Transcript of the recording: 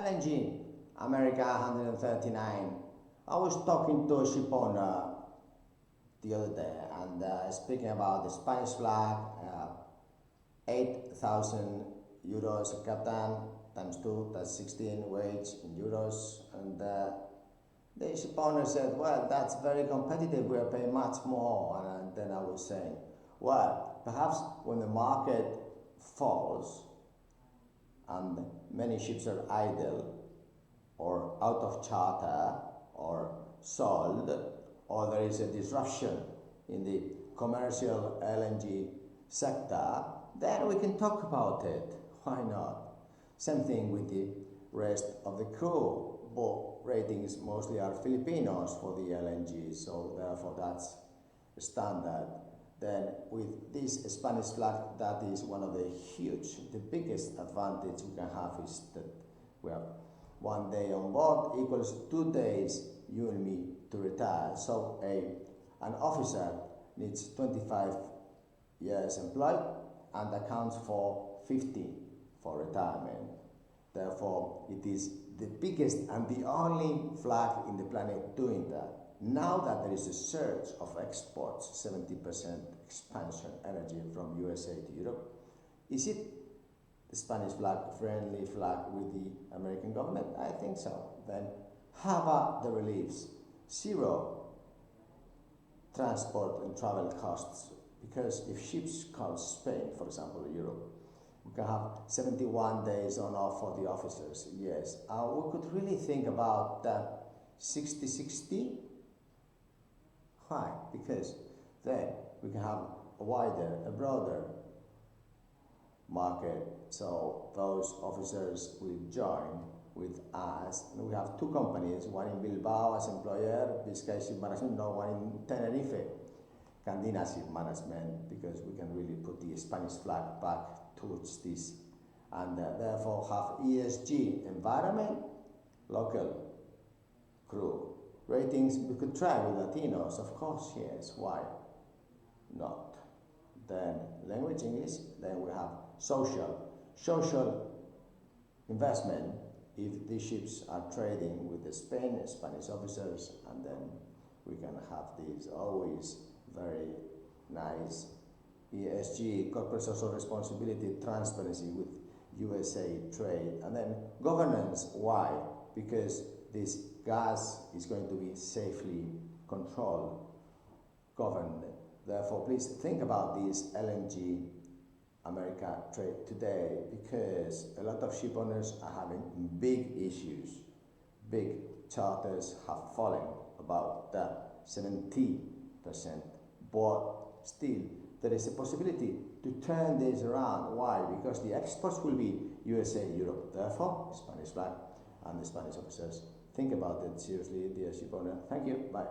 LNG America 139. I was talking to a ship owner the other day and speaking about the Spanish flag, 8,000 euros a captain times 2, that's 16 wage in euros. And the ship owner said, well, that's very competitive, we are paying much more. And then I was saying, well, perhaps when the market falls and many ships are idle or out of charter or sold, or there is a disruption in the commercial LNG sector, then we can talk about it. Why not? Same thing with the rest of the crew. Both ratings mostly are Filipinos for the LNG, so therefore that's standard. Then with this Spanish flag, that is one of the biggest advantage we can have is that we have 1 day on board equals 2 days you and me to retire. So an officer needs 25 years employed and accounts for 50 for retirement. Therefore, it is the biggest and the only flag in the planet doing that. Now that there is a surge of exports, 70% expansion energy from USA to Europe, is it the Spanish flag friendly flag with the American government? I think so. Then how about the reliefs? 0 transport and travel costs, because if ships come Spain, for example, Europe, we can have 71 days on off for the officers. Yes, we could really think about that 60-60. Why? Because then we can have a broader market, so those officers will join with us. And we have 2 companies, one in Bilbao as employer, Biscay Ship Management, no, one in Tenerife, Candina Ship Management, because we can really put the Spanish flag back towards this, and therefore have ESG, environment, local crew. Ratings, we could try with Latinos, of course, yes, why not? Then language English, then we have social investment, if these ships are trading with the Spanish officers, and then we can have these always very nice ESG, corporate social responsibility, transparency with USA trade. And then governance, why? Because this gas is going to be safely controlled, governed. Therefore, please think about this LNG America trade today, because a lot of ship owners are having big issues. Big charters have fallen about 70%, but still there is a possibility to turn this around. Why? Because the exports will be USA, Europe. Therefore, Spanish flag and the Spanish officers. Think about it seriously, dear ship owner. Thank you. Bye.